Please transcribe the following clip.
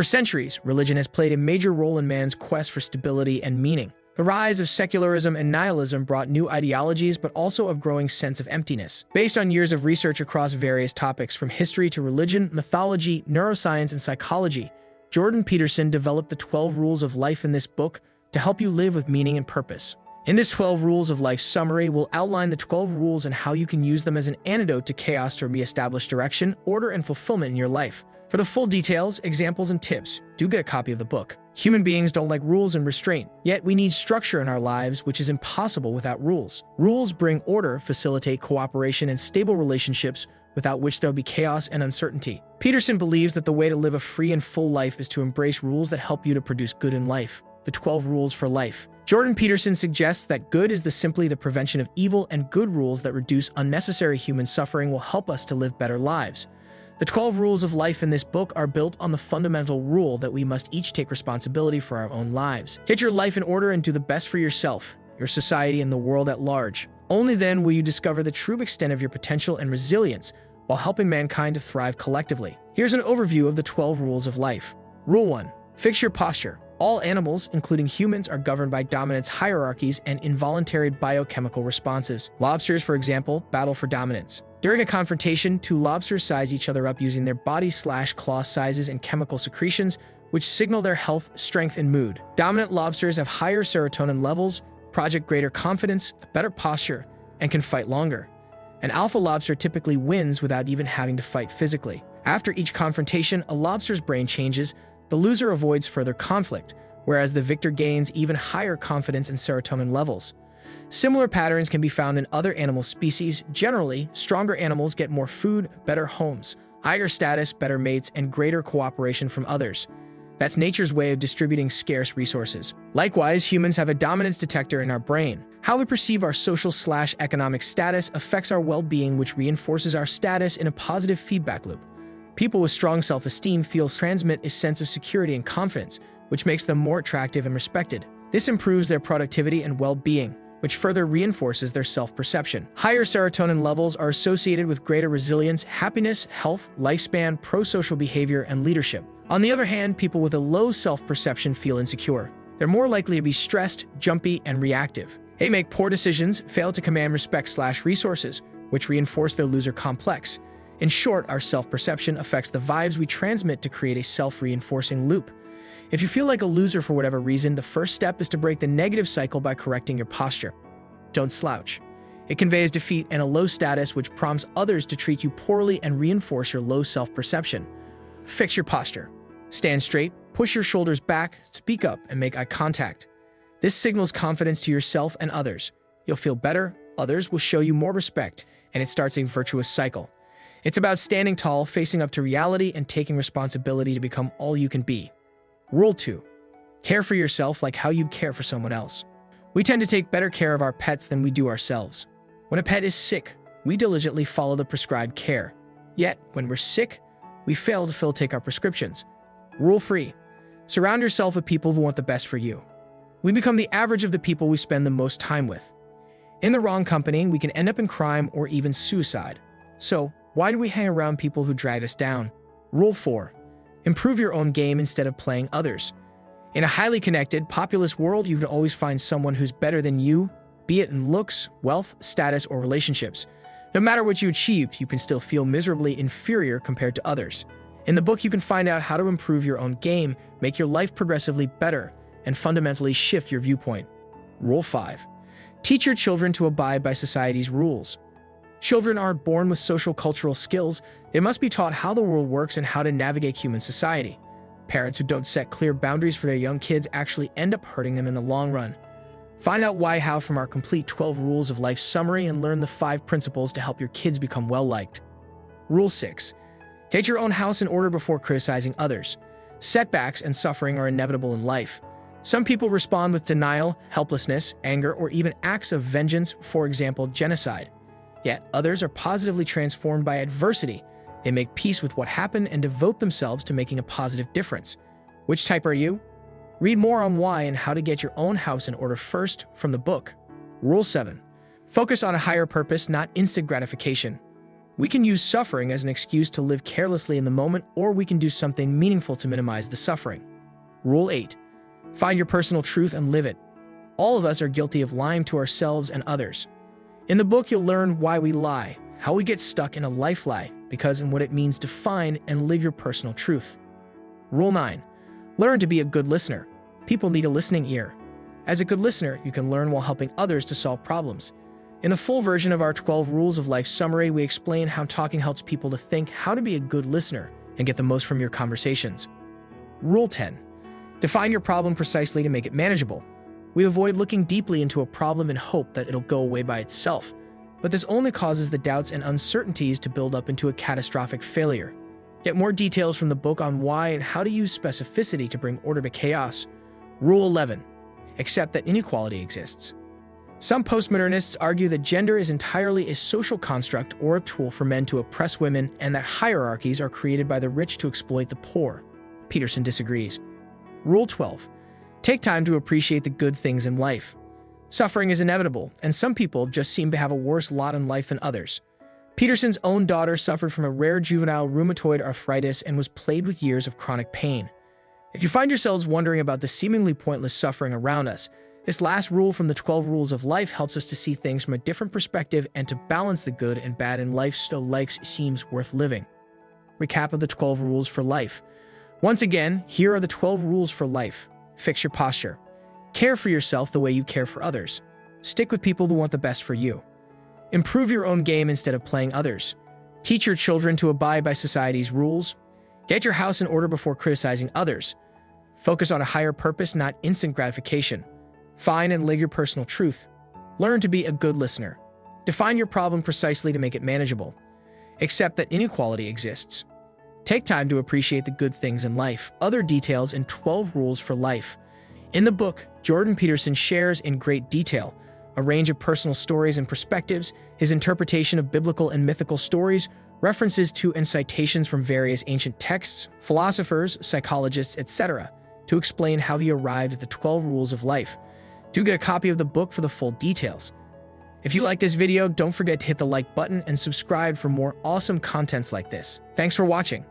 For centuries, religion has played a major role in man's quest for stability and meaning. The rise of secularism and nihilism brought new ideologies, but also a growing sense of emptiness. Based on years of research across various topics from history to religion, mythology, neuroscience, and psychology, Jordan Peterson developed the 12 Rules of Life in this book to help you live with meaning and purpose. In this 12 Rules of Life summary, we'll outline the 12 rules and how you can use them as an antidote to chaos to reestablish direction, order, and fulfillment in your life. For the full details, examples, and tips, do get a copy of the book. Human beings don't like rules and restraint, yet we need structure in our lives, which is impossible without rules. Rules bring order, facilitate cooperation, and stable relationships, without which there'll be chaos and uncertainty. Peterson believes that the way to live a free and full life is to embrace rules that help you to produce good in life. The 12 Rules for Life. Jordan Peterson suggests that good is simply the prevention of evil, and good rules that reduce unnecessary human suffering will help us to live better lives. The 12 Rules of Life in this book are built on the fundamental rule that we must each take responsibility for our own lives. Get your life in order and do the best for yourself, your society, and the world at large. Only then will you discover the true extent of your potential and resilience while helping mankind to thrive collectively. Here's an overview of the 12 Rules of Life. Rule 1. Fix your posture. All animals, including humans, are governed by dominance hierarchies and involuntary biochemical responses. Lobsters, for example, battle for dominance. During a confrontation, two lobsters size each other up using their body/claw sizes and chemical secretions, which signal their health, strength, and mood. Dominant lobsters have higher serotonin levels, project greater confidence, better posture, and can fight longer. An alpha lobster typically wins without even having to fight physically. After each confrontation, a lobster's brain changes. The loser avoids further conflict, whereas the victor gains even higher confidence and serotonin levels. Similar patterns can be found in other animal species. Generally, stronger animals get more food, better homes, higher status, better mates, and greater cooperation from others. That's nature's way of distributing scarce resources. Likewise, humans have a dominance detector in our brain. How we perceive our social/economic status affects our well-being, which reinforces our status in a positive feedback loop. People with strong self-esteem transmit a sense of security and confidence, which makes them more attractive and respected. This improves their productivity and well-being, which further reinforces their self-perception. Higher serotonin levels are associated with greater resilience, happiness, health, lifespan, pro-social behavior, and leadership. On the other hand, people with a low self-perception feel insecure. They're more likely to be stressed, jumpy, and reactive. They make poor decisions, fail to command respect/resources, which reinforce their loser complex. In short, our self-perception affects the vibes we transmit to create a self-reinforcing loop. If you feel like a loser for whatever reason, the first step is to break the negative cycle by correcting your posture. Don't slouch. It conveys defeat and a low status, which prompts others to treat you poorly and reinforce your low self-perception. Fix your posture. Stand straight, push your shoulders back, speak up, and make eye contact. This signals confidence to yourself and others. You'll feel better, others will show you more respect, and it starts a virtuous cycle. It's about standing tall, facing up to reality, and taking responsibility to become all you can be. Rule 2. Care for yourself like how you'd care for someone else. We tend to take better care of our pets than we do ourselves. When a pet is sick, we diligently follow the prescribed care. Yet, when we're sick, we fail to take our prescriptions. Rule 3. Surround yourself with people who want the best for you. We become the average of the people we spend the most time with. In the wrong company, we can end up in crime or even suicide. So, why do we hang around people who drag us down? Rule 4. Improve your own game instead of playing others. In a highly connected, populous world, you can always find someone who's better than you, be it in looks, wealth, status, or relationships. No matter what you achieve, you can still feel miserably inferior compared to others. In the book, you can find out how to improve your own game, make your life progressively better, and fundamentally shift your viewpoint. Rule 5. Teach your children to abide by society's rules. Children aren't born with social cultural skills. They must be taught how the world works and how to navigate human society. Parents who don't set clear boundaries for their young kids actually end up hurting them in the long run. Find out why how from our complete 12 Rules of Life summary and learn the 5 principles to help your kids become well-liked. Rule 6. Get your own house in order before criticizing others. Setbacks and suffering are inevitable in life. Some people respond with denial, helplessness, anger, or even acts of vengeance, for example, genocide. Yet others are positively transformed by adversity. They make peace with what happened and devote themselves to making a positive difference. Which type are you? Read more on why and how to get your own house in order first from the book. Rule 7. Focus on a higher purpose, not instant gratification. We can use suffering as an excuse to live carelessly in the moment, or we can do something meaningful to minimize the suffering. Rule 8. Find your personal truth and live it. All of us are guilty of lying to ourselves and others. In the book, you'll learn why we lie, how we get stuck in a life lie, and what it means to find and live your personal truth. Rule 9. Learn to be a good listener. People need a listening ear. As a good listener, you can learn while helping others to solve problems. In a full version of our 12 Rules of Life summary, we explain how talking helps people to think how to be a good listener and get the most from your conversations. Rule 10. Define your problem precisely to make it manageable. We avoid looking deeply into a problem in hope that it'll go away by itself, but this only causes the doubts and uncertainties to build up into a catastrophic failure. Get more details from the book on why and how to use specificity to bring order to chaos. Rule 11. Accept that inequality exists. Some postmodernists argue that gender is entirely a social construct or a tool for men to oppress women, and that hierarchies are created by the rich to exploit the poor. Peterson disagrees. Rule 12. Take time to appreciate the good things in life. Suffering is inevitable, and some people just seem to have a worse lot in life than others. Peterson's own daughter suffered from a rare juvenile rheumatoid arthritis and was plagued with years of chronic pain. If you find yourselves wondering about the seemingly pointless suffering around us, this last rule from the 12 Rules of Life helps us to see things from a different perspective and to balance the good and bad in life so life seems worth living. Recap of the 12 Rules for Life. Once again, here are the 12 rules for life. Fix your posture. Care for yourself the way you care for others. Stick with people who want the best for you. Improve your own game instead of playing others. Teach your children to abide by society's rules. Get your house in order before criticizing others. Focus on a higher purpose, not instant gratification. Find and live your personal truth. Learn to be a good listener. Define your problem precisely to make it manageable. Accept that inequality exists. Take time to appreciate the good things in life. Other details in 12 Rules for Life. In the book, Jordan Peterson shares in great detail a range of personal stories and perspectives, his interpretation of biblical and mythical stories, references to and citations from various ancient texts, philosophers, psychologists, etc., to explain how he arrived at the 12 Rules of Life. Do get a copy of the book for the full details. If you like this video, don't forget to hit the like button and subscribe for more awesome contents like this. Thanks for watching.